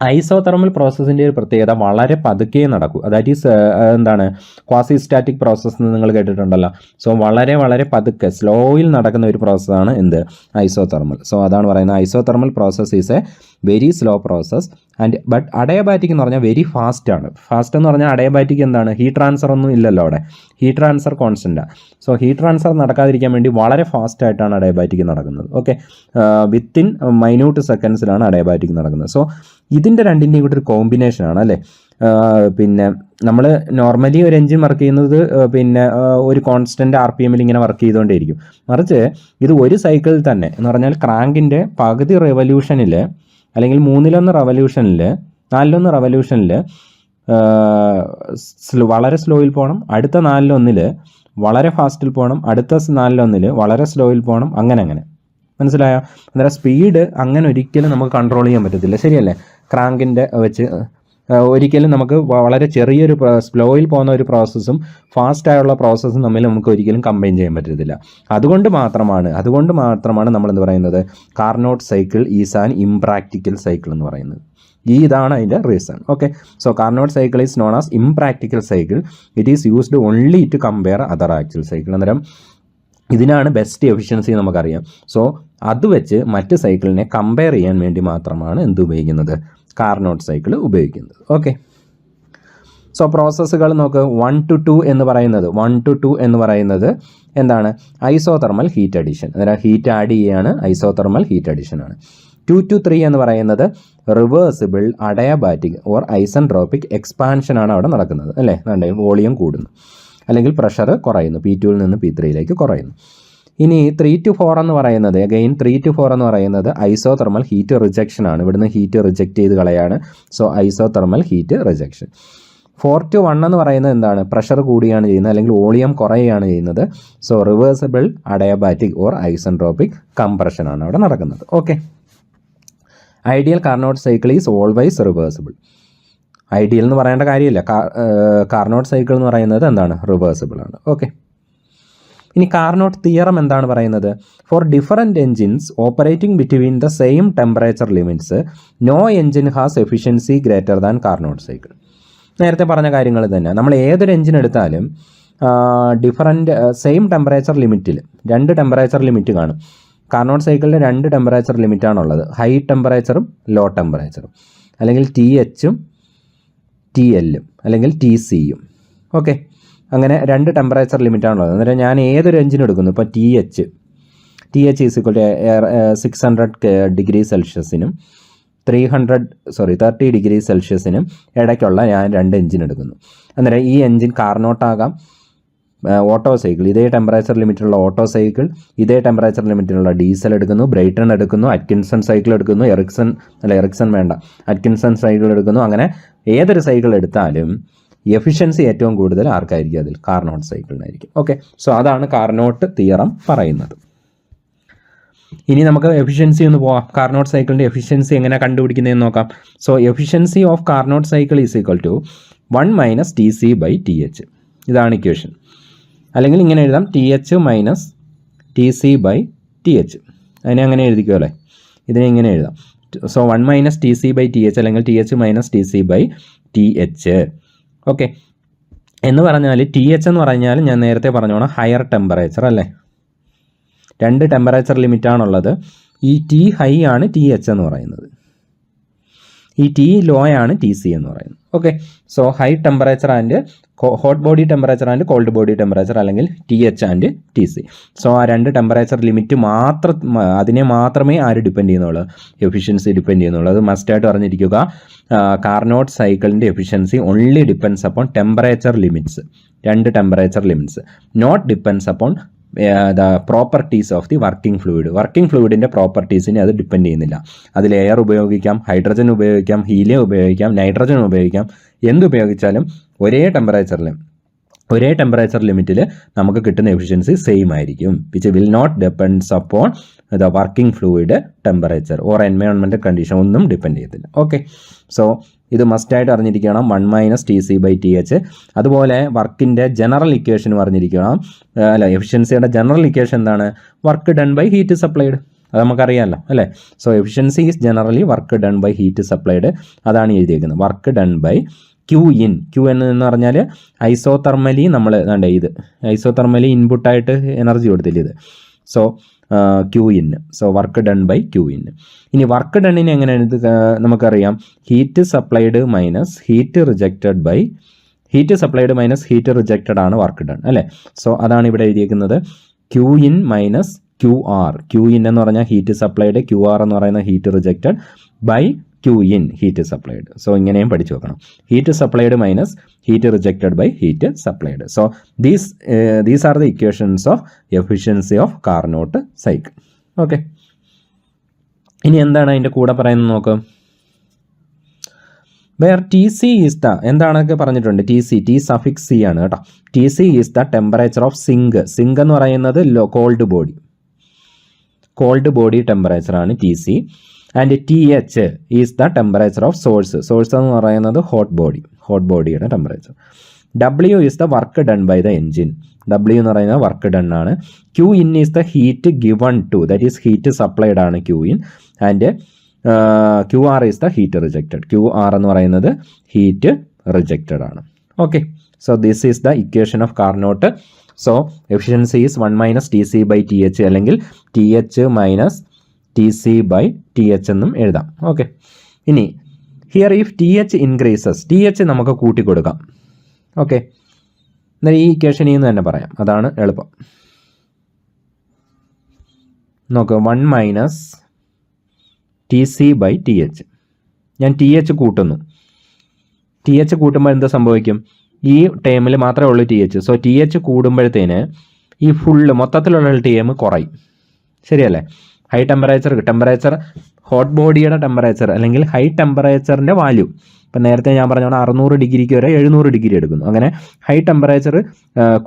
isothermal പ്രോസസ്സിൻ്റെ ഒരു പ്രത്യേകത വളരെ പതുക്കെ നടക്കും. അതായത് എന്താണ് ക്വാസി സ്റ്റാറ്റിക് പ്രോസസ്സ് എന്ന് നിങ്ങൾ കേട്ടിട്ടുണ്ടല്ലോ. സോ വളരെ വളരെ പതുക്കെ സ്ലോയിൽ നടക്കുന്ന ഒരു പ്രോസസ്സാണ് എന്ത് ഐസോതെർമൽ. സോ അതാണ് പറയുന്നത് isothermal process is A very slow process and but adiabatic എന്ന് പറഞ്ഞാൽ വെരി ഫാസ്റ്റ് ആണ്. ഫാസ്റ്റ് എന്ന് പറഞ്ഞാൽ അഡയബാറ്റിക് എന്താണ് ഹീറ്റ് ട്രാൻസ്ഫർ ഒന്നും ഇല്ലല്ലോ അവിടെ, ഹീറ്റ് ട്രാൻസ്ഫർ കോൺസ്റ്റൻ്റാണ്. സോ ഹീറ്റ് ട്രാൻസ്ഫർ നടക്കാതിരിക്കാൻ വേണ്ടി വളരെ ഫാസ്റ്റ് ആയിട്ടാണ് അഡയബാറ്റിക് നടക്കുന്നത്. ഓക്കെ, വിത്തിൻ മൈന്യൂട്ട് സെക്കൻഡ്സിലാണ് അഡയബാറ്റിക് നടക്കുന്നത്. സോ ഇതിൻ്റെ രണ്ടിൻ്റെയും കൂടെ ഒരു കോമ്പിനേഷനാണ് അല്ലേ. പിന്നെ നമ്മൾ നോർമലി ഒരു എഞ്ചിൻ വർക്ക് ചെയ്യുന്നത് പിന്നെ ഒരു കോൺസ്റ്റൻറ്റ് RPM ഇങ്ങനെ വർക്ക് ചെയ്തുകൊണ്ടേയിരിക്കും. മറിച്ച് ഇത് ഒരു സൈക്കിളിൽ തന്നെ എന്ന് പറഞ്ഞാൽ ക്രാങ്കിൻ്റെ പകുതി റെവല്യൂഷനിൽ അല്ലെങ്കിൽ 3/1 റെവല്യൂഷനിൽ 4/1 റെവല്യൂഷനിൽ വളരെ സ്ലോയിൽ പോകണം, അടുത്ത 4/1 വളരെ ഫാസ്റ്റിൽ പോകണം, അടുത്ത 4/1 വളരെ സ്ലോയിൽ പോകണം, അങ്ങനെ മനസ്സിലായോ. അന്നേരം സ്പീഡ് അങ്ങനെ ഒരിക്കലും നമുക്ക് കൺട്രോൾ ചെയ്യാൻ പറ്റത്തില്ല, ശരിയല്ലേ. ക്രാങ്കിൻ്റെ വെച്ച് ഒരിക്കലും നമുക്ക് വളരെ ചെറിയൊരു സ്ലോയിൽ പോകുന്ന ഒരു പ്രോസസ്സും ഫാസ്റ്റായുള്ള പ്രോസസ്സും തമ്മിൽ നമുക്ക് ഒരിക്കലും കമ്പൈൻ ചെയ്യാൻ പറ്റത്തില്ല. അതുകൊണ്ട് മാത്രമാണ് നമ്മളെന്ത് പറയുന്നത് Carnot cycle is an impractical cycle എന്ന് പറയുന്നത്. ഇതാണ് അതിൻ്റെ reason. Okay, so Carnot cycle is known as impractical cycle. It is used only to compare other actual cycle. അന്നേരം ഇതിനാണ് ബെസ്റ്റ് എഫിഷ്യൻസി നമുക്കറിയാം. സോ അത് വെച്ച് മറ്റ് സൈക്കിളിനെ കമ്പയർ ചെയ്യാൻ വേണ്ടി മാത്രമാണ് എന്ത് ഉപയോഗിക്കുന്നത് കാർനോട്ട് സൈക്കിൾ ഉപയോഗിക്കുന്നത്. ഓക്കെ, സോ പ്രോസസ്സുകൾ നോക്ക്. 1 to 2 എന്ന് പറയുന്നത് എന്താണ് ഐസോതെർമൽ ഹീറ്റ് അഡിഷൻ. അതായത് ഹീറ്റ് ആഡ് ചെയ്യുകയാണ്, ഐസോതെർമൽ ഹീറ്റ് അഡിഷൻ ആണ്. 2 to 3 എന്ന് പറയുന്നത് reversible adiabatic or isentropic expansion ആണ് അവിടെ നടക്കുന്നത് അല്ലേ. വോളിയം കൂടുന്നു അല്ലെങ്കിൽ പ്രഷർ കുറയുന്നു, P2 നിന്ന് P3 കുറയുന്നു. ഇനി 3 to 4 എന്ന് പറയുന്നത് അഗെയിൻ 3 to 4 എന്ന് പറയുന്നത് ഐസോതെർമൽ ഹീറ്റ് റിജക്ഷൻ ആണ്. ഇവിടുന്ന് ഹീറ്റ് റിജക്റ്റ് ചെയ്ത് കളയാണ്. So isothermal heat rejection. 4 to 1 എന്ന് പറയുന്നത് എന്താണ് പ്രഷർ കൂടുകയാണ് ചെയ്യുന്നത് അല്ലെങ്കിൽ വോളിയം കുറയുകയാണ് ചെയ്യുന്നത്. So reversible adiabatic or isentropic compression ആണ് അവിടെ നടക്കുന്നത്. Okay, ideal Carnot cycle is always reversible. Ideal എന്ന് പറയേണ്ട കാര്യമില്ല, കാർനോട്ട് സൈക്കിൾ എന്ന് പറയുന്നത് എന്താണ് റിവേഴ്സിബിൾ ആണ്. ഓക്കെ, ഇനി കാർനോട്ട് തിയറം എന്താണ് പറയുന്നത്? For different engines operating between the same temperature limits no engine has efficiency greater than Carnot cycle. നേരത്തെ പറഞ്ഞ കാര്യങ്ങൾ തന്നെ. നമ്മൾ ഏതൊരു എൻജിൻ എടുത്താലും ഡിഫറൻറ്റ് സെയിം ടെമ്പറേച്ചർ ലിമിറ്റിൽ 2 ടെമ്പറേച്ചർ ലിമിറ്റ് കാണും. കാർനോട്ട് സൈക്കിളിന് 2 ടെമ്പറേച്ചർ ലിമിറ്റാണുള്ളത്, ഹൈ ടെമ്പറേച്ചറും ലോ ടെമ്പറേച്ചറും, അല്ലെങ്കിൽ THഉം TL അല്ലെങ്കിൽ TCയും. ഓക്കെ, അങ്ങനെ 2 ടെമ്പറേച്ചർ ലിമിറ്റാണുള്ളത്. അന്നേരം ഞാൻ ഏതൊരു എഞ്ചിൻ എടുക്കുന്നു, ഇപ്പോൾ TH is equal to 600 degree സെൽഷ്യസിനും 30 ഡിഗ്രി സെൽഷ്യസിനും ഇടയ്ക്കുള്ള ഞാൻ 2 എഞ്ചിൻ എടുക്കുന്നു. അന്നേരം ഈ എഞ്ചിൻ കാർനോട്ടാകാം, ഓട്ടോ സൈക്കിൾ, ഇതേ ടെമ്പറേച്ചർ ലിമിറ്റുള്ള ഓട്ടോ സൈക്കിൾ, ഇതേ ടെമ്പറേച്ചർ ലിമിറ്റിലുള്ള ഡീസൽ എടുക്കുന്നു, ബ്രൈറ്റൺ എടുക്കുന്നു, അറ്റ്കിൻസൺ സൈക്കിൾ എടുക്കുന്നു, അറ്റ്കിൻസൺ സൈക്കിൾ എടുക്കുന്നു. അങ്ങനെ ഏതൊരു സൈക്കിൾ എടുത്താലും എഫിഷ്യൻസി ഏറ്റവും കൂടുതൽ ആർക്കായിരിക്കും? അതിൽ കാർനോട്ട് സൈക്കിളിനായിരിക്കും. ഓക്കെ, സോ അതാണ് കാർനോട്ട് തിയറം പറയുന്നത്. ഇനി നമുക്ക് എഫിഷ്യൻസി ഒന്ന് പോവാം. കാർനോട്ട് സൈക്കിളിൻ്റെ എഫിഷ്യൻസി എങ്ങനെ കണ്ടുപിടിക്കുന്നതെന്ന് നോക്കാം. So efficiency of Carnot cycle is equal to 1 - TC/TH. ഇതാണ് ഇക്വേഷൻ. അല്ലെങ്കിൽ ഇങ്ങനെ എഴുതാം, TH - TC/TH. അതിനെ അങ്ങനെ എഴുതിക്കുമല്ലേ, ഇതിനെ ഇങ്ങനെ എഴുതാം. സോ 1 - TC/TH അല്ലെങ്കിൽ TH - TC/TH. ഓക്കെ, എന്ന് പറഞ്ഞാൽ TH എന്ന് പറഞ്ഞാൽ ഞാൻ നേരത്തെ പറഞ്ഞോണം ഹയർ ടെമ്പറേച്ചർ അല്ലേ, 2 ടെമ്പറേച്ചർ ലിമിറ്റാണുള്ളത്. ഈ T ഹൈ ആണ് TH എന്ന് പറയുന്നത്, ഈ T ലോ ആണ് TC എന്ന് പറയുന്നത്. Okay, so high temperature and hot body temperature and called body temperature, അല്ലെങ്കിൽ TH ആൻഡ് TC. സോ ആ 2 ടെമ്പറേച്ചർ ലിമിറ്റ് അതിനെ മാത്രമേ ആര് ഡിപ്പെൻഡ് ചെയ്യുന്നുള്ളൂ? എഫിഷ്യൻസി ഡിപ്പെൻഡ് ചെയ്യുന്നുള്ളൂ. അത് മസ്റ്റായിട്ട് അറിഞ്ഞിരിക്കുക. കാർനോട്ട് സൈക്കിളിൻ്റെ efficiency only depends upon temperature limits, 2 temperature limits, not depends upon the properties of the working ഫ്ലൂയിഡിൻ്റെ പ്രോപ്പർട്ടീസിനെ അത് ഡിപ്പെൻഡ് ചെയ്യുന്നില്ല. അതിൽ എയർ ഉപയോഗിക്കാം, ഹൈഡ്രജൻ ഉപയോഗിക്കാം, ഹീലിയം ഉപയോഗിക്കാം, നൈട്രജൻ ഉപയോഗിക്കാം, എന്തുപയോഗിച്ചാലും ഒരേ ടെമ്പറേച്ചർ ലിമിറ്റിൽ നമുക്ക് കിട്ടുന്ന എഫിഷ്യൻസി സെയിം ആയിരിക്കും. Which will not depends upon the working fluid temperature or environmental condition, ഒന്നും ഡിപ്പെൻഡ് ചെയ്യത്തില്ല. ഓക്കെ, സോ ഇത് മസ്റ്റായിട്ട് അറിഞ്ഞിരിക്കണം, 1 - TC/TH. അതുപോലെ വർക്കിൻ്റെ ജനറൽ ഇക്വേഷൻ അറിഞ്ഞിരിക്കണം. എഫിഷ്യൻസിയുടെ ജനറൽ ഇക്വേഷൻ എന്താണ്? Work done by heat supplied. അത് നമുക്കറിയാമല്ലോ അല്ലേ. So efficiency is generally work done by heat supplied. അതാണ് എഴുതിയിരിക്കുന്നത്, വർക്ക് ഡൺ ബൈ QN എന്ന് പറഞ്ഞാൽ ഐസോതെർമലി ഇത് ഐസോതെർമലി ഇൻപുട്ടായിട്ട് എനർജി കൊടുത്തില്ല ഇത്. So QN, so work done by QN. ഇനി വർക്ക് ഡണ്ണിന് എങ്ങനെ നമുക്കറിയാം, heat supplied minus heat rejected ആണ് വർക്ക് ഡൺ അല്ലേ. സോ അതാണ് ഇവിടെ എഴുതിയിരിക്കുന്നത്, QN മൈനസ് QR. QN എന്ന് പറഞ്ഞാൽ ഹീറ്റ് സപ്ലൈഡ്, QR എന്ന് പറയുന്ന heat rejected, by QN heat supplied. So ഇങ്ങനെയും പഠിച്ചു വെക്കണം, heat supplied minus heat rejected by heat supplied. So these are the equations of efficiency of Carnot cycle. Okay, ഇനി എന്താണ് അതിൻ്റെ കൂടെ പറയുന്നത് നോക്ക്. വേർ TC ഈസ് ദ എന്താണൊക്കെ പറഞ്ഞിട്ടുണ്ട്, T സഫിക്സ് C ആണ് കേട്ടോ. TC is the temperature of sink എന്ന് പറയുന്നത് കോൾഡ് ബോഡി ടെമ്പറേച്ചറാണ് TC. And TH is the temperature of source എന്ന് പറയുന്നത് ഹോട്ട് ബോഡിയുടെ temperature. W is the work done by the engine. W എന്ന് പറയുന്നത് വർക്ക് ഡൺ ആണ്. QN is the heat given to, that is heat supplied ആണ് QN. And QR is the heat rejected. QR എന്ന് പറയുന്നത് heat rejected ആണ്. Okay, so this is the equation of Carnot. So efficiency is 1 - TC/TH അല്ലെങ്കിൽ TH - TC/TH എന്നും എഴുതാം. Okay, ഇനി here if TH increases, TH നമുക്ക് കൂട്ടിക്കൊടുക്കാം. Okay, എന്നാൽ ഈ ഇക്വേഷനിൽ നിന്ന് തന്നെ പറയാം, അതാണ് എളുപ്പം. നോക്ക്, 1 - TC/TH. ഞാൻ TH കൂട്ടുന്നു. TH കൂട്ടുമ്പോൾ എന്ത് സംഭവിക്കും? ഈ ടൈമിൽ മാത്രമേ ഉള്ളൂ TH. സോ TH കൂടുമ്പോഴത്തേന് ഈ മൊത്തത്തിലുള്ള ടൈം കുറയും, ശരിയല്ലേ. ഹൈ ടെമ്പറേച്ചർ ഹോട്ട് ബോഡിയുടെ ടെമ്പറേച്ചർ അല്ലെങ്കിൽ ഹൈ ടെമ്പറേച്ചറിൻ്റെ വാല്യൂ, ഇപ്പം നേരത്തെ ഞാൻ പറഞ്ഞോണം 600 ഡിഗ്രിക്ക് വരെ 700 ഡിഗ്രി എടുക്കുന്നു. അങ്ങനെ ഹൈ ടെമ്പറേച്ചർ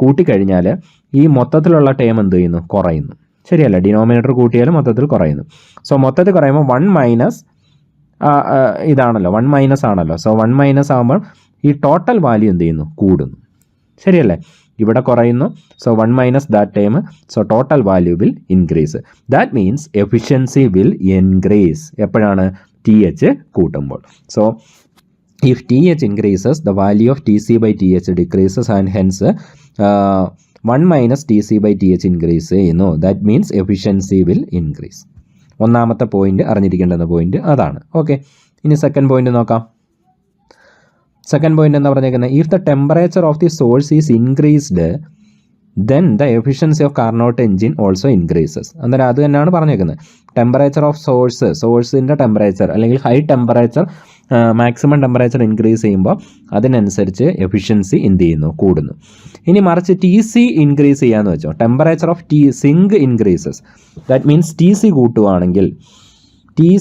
കൂട്ടിക്കഴിഞ്ഞാൽ ഈ മൊത്തത്തിലുള്ള ടൈം എന്ത് ചെയ്യുന്നു? കുറയുന്നു, ശരിയല്ല. ഡിനോമിനേറ്റർ കൂട്ടിയാലും മൊത്തത്തിൽ കുറയുന്നു. സോ മൊത്തത്തിൽ കുറയുമ്പോൾ 1 - ഇതാണല്ലോ, 1 - ആണല്ലോ. സോ 1 - ആകുമ്പോൾ ഈ ടോട്ടൽ വാല്യൂ എന്ത് ചെയ്യുന്നു? കൂടുന്നു, ശരിയല്ലേ. ഇവിടെ കുറയുന്നു. So 1 - that time, so total value will increase. That means efficiency will increase എപ്പോഴാണ്? TH കൂട്ടുമ്പോൾ. So if TH increases, the value of TC/TH decreases, and hence 1 minus T C by T H increase ചെയ്യുന്നു. That means efficiency will increase. ഒന്നാമത്തെ point അറിഞ്ഞിരിക്കേണ്ടുന്ന point അതാണ്. Okay, ഇനി second point നോക്കാം. Second point എന്താ പറഞ്ഞേക്കുന്നത്? If the temperature of the source is increased then the efficiency of Carnot engine also increases. അന്നേരം അത് തന്നെയാണ് പറഞ്ഞേക്കുന്നത്. ടെമ്പറേച്ചർ ഓഫ് സോഴ്സിൻ്റെ ടെമ്പറേച്ചർ അല്ലെങ്കിൽ high temperature maximum temperature increase ചെയ്യുമ്പോൾ അതിനനുസരിച്ച് എഫിഷ്യൻസി എന്ത് ചെയ്യുന്നു? കൂടുന്നു. ഇനി മറിച്ച് ടി സി ഇൻക്രീസ് ചെയ്യാമെന്ന് വെച്ചോ, temperature of sink increases. That means T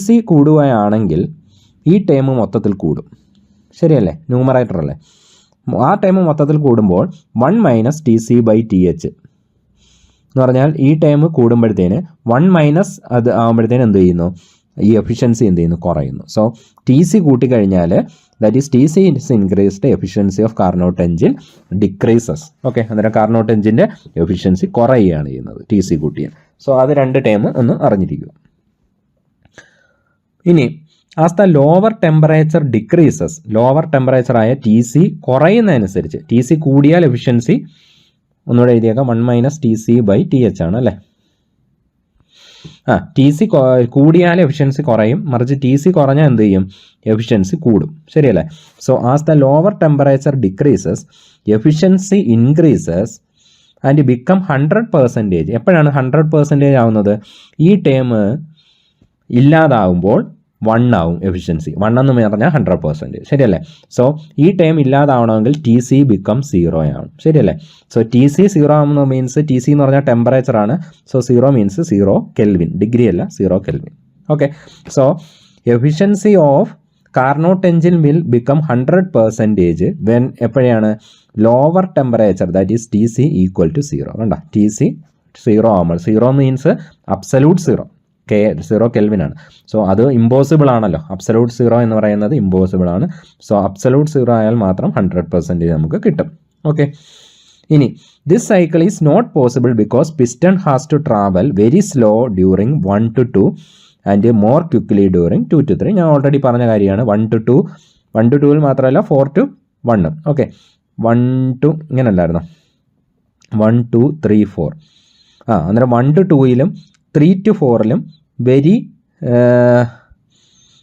C കൂടുകയാണെങ്കിൽ ഈ ടേം മൊത്തത്തിൽ കൂടും. ശരിയല്ലേ? ന്യൂമറേറ്റർ അല്ലേ? ആ ടൈം മൊത്തത്തിൽ കൂടുമ്പോൾ 1 minus T C by T H എന്ന് പറഞ്ഞാൽ ഈ ടൈം കൂടുമ്പോഴത്തേന് 1 മൈനസ് അത് ആകുമ്പോഴത്തേന് എന്ത് ചെയ്യുന്നു? ഈ എഫിഷ്യൻസി എന്ത് ചെയ്യുന്നു? കുറയുന്നു. സോ ടി സി കൂട്ടിക്കഴിഞ്ഞാൽ that is T C is increased efficiency of Carnot engine decreases. Okay, അന്നേരം കാർനോട്ട് എൻജിൻ്റെ എഫിഷ്യൻസി കുറയുകയാണ് ചെയ്യുന്നത് ടി സി കൂട്ടിയാൽ. സോ അത് രണ്ട് ടൈം ഒന്ന് അറിഞ്ഞിരിക്കുക. ഇനി as the lower temperature decreases, lower ടെമ്പറേച്ചറായ ടി സി കുറയുന്നതനുസരിച്ച്, ടി സി കൂടിയാൽ എഫിഷ്യൻസി ഒന്നുകൂടെ എഴുതിയേക്കാം 1 minus T C by T H ആണ് അല്ലേ? ടി സി കൂടിയാൽ എഫിഷ്യൻസി കുറയും, മറിച്ച് ടി സി കുറഞ്ഞാൽ എന്ത് ചെയ്യും? എഫിഷ്യൻസി കൂടും. ശരിയല്ലേ? So as the lower temperature decreases efficiency increases and become 100%. എപ്പോഴാണ് 100% ആവുന്നത്? ഈ ടേം ഇല്ലാതാവുമ്പോൾ 1 ആവും എഫിഷ്യൻസി. 1 എന്ന് പറഞ്ഞാൽ 100%. ശരിയല്ലേ? സോ ഈ ടൈം ഇല്ലാതാവണമെങ്കിൽ ടി സി ബിക്കം 0 ആവും. ശരിയല്ലേ? സോ ടി സി 0 ആവുന്ന മീൻസ് ടി സി എന്ന് പറഞ്ഞാൽ ടെമ്പറേച്ചറാണ്. സോ 0 മീൻസ് 0 കെൽവിൻ, ഡിഗ്രി അല്ല, 0 Kelvin. Okay, so efficiency of Carnot engine will become 100% when എപ്പോഴാണ്? Lower temperature that is T C equal to 0. വേണ്ട, ടി സി 0 ആവുമ്പോൾ, 0 മീൻസ് അബ്സല്യൂട്ട് 0, 0 കെൽവിനാണ്. സോ അത് ഇമ്പോസിബിൾ ആണല്ലോ. അബ്സല്യൂട്ട് 0 എന്ന് പറയുന്നത് ഇമ്പോസിബിൾ ആണ്. സോ അബ്സല്യൂട്ട് 0 ആയാൽ മാത്രം 100% നമുക്ക് കിട്ടും. ഓക്കെ, ഇനി this cycle is not possible because piston has to travel very slow during 1 to 2 and more quickly during 2 to 3. ഞാൻ ഓൾറെഡി പറഞ്ഞ കാര്യമാണ്. 1 to 2, 1 to 2 മാത്രമല്ല 4 to 1. ഓക്കെ, 1 to ഇങ്ങനെ അല്ലായിരുന്നോ? 1 2 3 4. അന്നേരം 1 to 2ലും 3 to 4ലും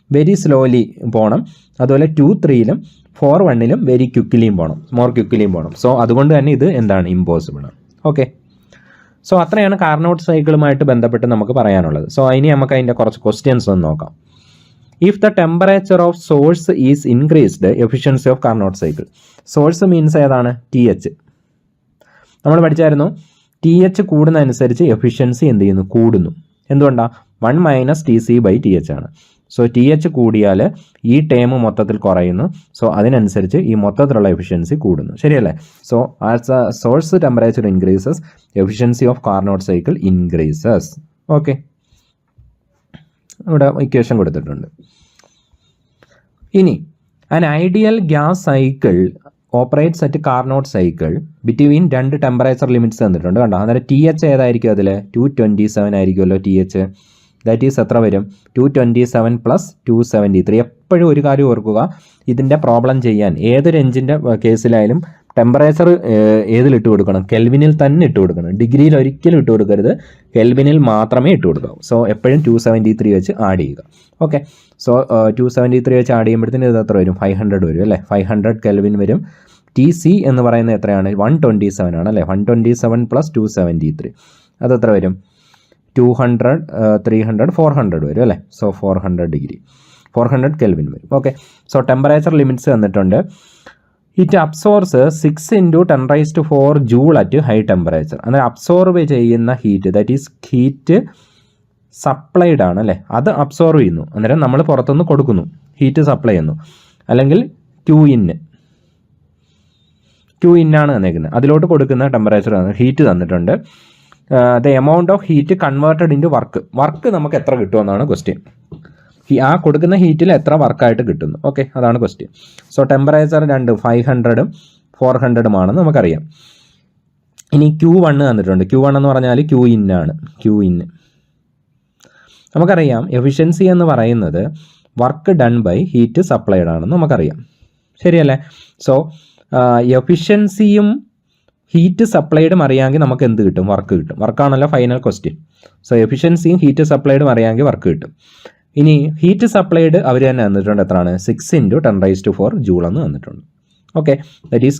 വെരി സ്ലോലി പോകണം. അതുപോലെ 2 3ലും 4 1ലും വെരി ക്വിക്ക്ലിയും പോകണം, മോർ ക്വിക്ക്ലിയും പോകണം. സോ അതുകൊണ്ട് തന്നെ ഇത് എന്താണ്? ഇമ്പോസിബിൾ ആണ്. ഓക്കെ, സോ അത്രയാണ് കാർനോട്ട് സൈക്കിളുമായിട്ട് ബന്ധപ്പെട്ട് നമുക്ക് പറയാനുള്ളത്. സോ ഇനി നമുക്ക് അതിൻ്റെ കുറച്ച് ക്വസ്റ്റ്യൻസ് ഒന്ന് നോക്കാം. If the temperature of source is increased efficiency of Carnot cycle. Source means ഏതാണ്? T H. നമ്മൾ പഠിച്ചായിരുന്നു ടി എച്ച് കൂടുന്നതനുസരിച്ച് എഫിഷ്യൻസി എന്ത് ചെയ്യുന്നു? കൂടുന്നു. എന്തുകൊണ്ടാണ്? 1 minus T C by T H ആണ്. സോ ടി എച്ച് കൂടിയാൽ ഈ ടേം മൊത്തത്തിൽ കുറയുന്നു. സോ അതിനനുസരിച്ച് ഈ മൊത്തത്തിലുള്ള എഫിഷ്യൻസി കൂടുന്നു. ശരിയല്ലേ? So as the source temperature increases efficiency of Carnot cycle increases. Okay, ഇവിടെ ഇക്വേഷൻ കൊടുത്തിട്ടുണ്ട്. ഇനി an ideal gas cycle operates at Carnot cycle between 2 temperature limits തന്നിട്ടുണ്ട്. കണ്ടോ? അന്നേരം ടി എച്ച് ഏതായിരിക്കും? അതിൽ 227 ആയിരിക്കുമല്ലോ ടി എച്ച്. ദാറ്റ് ഈസ് എത്ര വരും? 227 + 273. എപ്പോഴും ഒരു കാര്യം ഓർക്കുക, ഇതിൻ്റെ പ്രോബ്ലം ചെയ്യാൻ ഏതൊരു എഞ്ചിൻ്റെ കേസിലായാലും ടെമ്പറേച്ചർ ഏതിലിട്ട് കൊടുക്കണം? കെൽവിനിൽ തന്നെ ഇട്ട് കൊടുക്കണം. ഡിഗ്രിയിൽ ഒരിക്കലും ഇട്ട് കൊടുക്കരുത്, കെൽവിനിൽ മാത്രമേ ഇട്ട് കൊടുക്കാവൂ. സോ എപ്പോഴും 273 വെച്ച് ആഡ് ചെയ്യുക. ഓക്കെ, സോ 273 വെച്ച് ആഡ് ചെയ്യുമ്പോഴത്തേന് ഇത് എത്ര വരും? 500 വരും അല്ലേ? 500 കെൽവിൻ വരും. ടി സി എന്ന് പറയുന്നത് എത്രയാണ്? 127 ആണ് അല്ലേ? 127 + 273 അത് എത്ര വരും? 200 300 400 വരും അല്ലേ? സോ 400 ഡിഗ്രി, 400 കെൽവിൻ വരും. ഓക്കെ, സോ ടെമ്പറേച്ചർ ലിമിറ്റ്സ് തന്നിട്ടുണ്ട്. It absorbs 6 × 10⁴ joule at high temperature. അന്നേരം അബ്സോർബ് ചെയ്യുന്ന heat that is heat supplied ആണ് അല്ലേ? അത് അബ്സോർവ് ചെയ്യുന്നു. അന്നേരം നമ്മൾ പുറത്തുനിന്ന് കൊടുക്കുന്നു, ഹീറ്റ് സപ്ലൈ ചെയ്യുന്നു. അല്ലെങ്കിൽ Q in ആണ് തന്നേക്കുന്നത്. അതിലോട്ട് കൊടുക്കുന്ന ടെമ്പറേച്ചർ ഹീറ്റ് തന്നിട്ടുണ്ട്. The amount of heat converted into work നമുക്ക് എത്ര കിട്ടുമെന്നാണ് ക്വസ്റ്റ്യൻ. ആ കൊടുക്കുന്ന ഹീറ്റിൽ എത്ര വർക്കായിട്ട് കിട്ടുന്നു. ഓക്കെ, അതാണ് ക്വസ്റ്റ്യൻ. സോ ടെമ്പറേച്ചർ 500ഉം 400ഉമാണെന്ന് നമുക്കറിയാം. ഇനി Q1 തന്നിട്ടുണ്ട്. Q1 എന്ന് പറഞ്ഞാൽ Q in ആണ്. Q in നമുക്കറിയാം. എഫിഷ്യൻസി എന്ന് പറയുന്നത് work done by heat supplied ആണെന്ന് നമുക്കറിയാം. ശരിയല്ലേ? സോ എഫിഷ്യൻസിയും ഹീറ്റ് സപ്ലൈഡും അറിയാമെങ്കിൽ നമുക്ക് എന്ത് കിട്ടും? വർക്ക് കിട്ടും. വർക്കാണല്ലോ ഫൈനൽ ക്വസ്റ്റ്യൻ. സോ എഫിഷ്യൻസിയും ഹീറ്റ് സപ്ലൈഡും അറിയാമെങ്കിൽ വർക്ക് കിട്ടും. ഇനി ഹീറ്റ് സപ്ലൈഡ് അവർ തന്നെ തന്നിട്ടുണ്ട് എത്രയാണ്? 6 × 10⁴ ജൂൾ എന്ന് തന്നിട്ടുണ്ട്. Okay, that is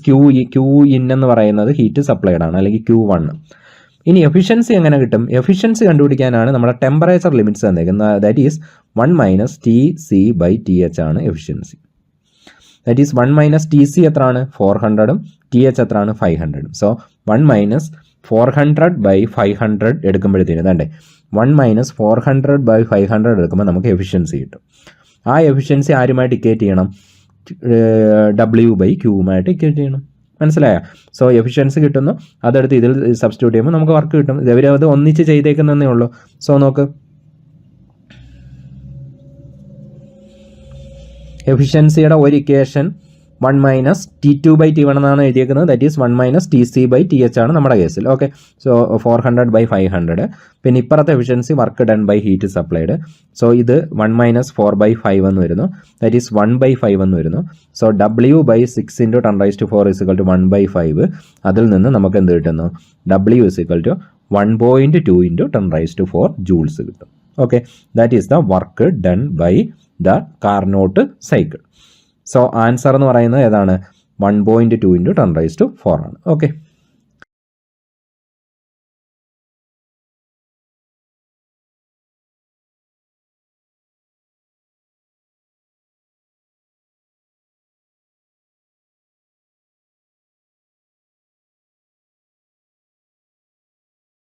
Q in എന്ന് പറയുന്നത് ഹീറ്റ് സപ്ലൈഡ് ആണ്, അല്ലെങ്കിൽ Q1. ഇനി എഫിഷ്യൻസി എങ്ങനെ കിട്ടും? എഫിഷ്യൻസി കണ്ടുപിടിക്കാനാണ് നമ്മുടെ ടെമ്പറേച്ചർ ലിമിറ്റ്സ് തന്നേക്കുന്നത്. ദാറ്റ് ഈസ് 1 - TC/TH ആണ് എഫിഷ്യൻസി. ദാറ്റ് ഈസ് 1 - TC എത്രയാണ്? 400ഉം TH എത്രയാണ്? 500ഉം. സോ 1 - 400/500 എടുക്കുമ്പോഴത്തേനും വേണ്ടേ 1 - 400/500 എടുക്കുമ്പോൾ നമുക്ക് എഫിഷ്യൻസി കിട്ടും. ആ എഫിഷ്യൻസി ആരുമായിട്ട് ഇക്വേറ്റ് ചെയ്യണം? W/Qമായിട്ട് ഇക്വേറ്റ് ചെയ്യണം. മനസ്സിലായോ? സോ എഫിഷ്യൻസി കിട്ടുന്നു, അതെടുത്ത് ഇതിൽ സബ്സ്റ്റിറ്റ്യൂട്ട് ചെയ്യുമ്പോൾ നമുക്ക് വർക്ക് കിട്ടും. ഇവരത് ഒന്നിച്ച് ചെയ്തേക്കുന്നതേ ഉള്ളൂ. സോ നോക്ക്, എഫിഷ്യൻസിയുടെ ഒരു ഇക്വേഷൻ 1 - T2/T1 എന്നാണ് എഴുതിയേക്കുന്നത്. ദാറ്റ് ഈസ് 1 - TC/TH ആണ് നമ്മുടെ കേസിൽ. Okay, so 400/500. പിന്നെ ഇപ്പുറത്തെ efficiency work done by heat supplied. So ഇത് 1 - 4/5 എന്ന് വരുന്നു. ദാറ്റ് ഈസ് 1/5 എന്ന് വരുന്നു. So W/6 × 10⁴ = 1/5. അതിൽ നിന്ന് നമുക്ക് എന്ത് കിട്ടുന്നു? W = 1.2 × 10⁴ ജൂൾസ് കിട്ടും. Okay, that is the work done by the Carnot cycle. So answer എന്ന് പറയുന്നത് ഏതാണ്? 1.2 × 10⁴ ആണ്. ഓക്കെ.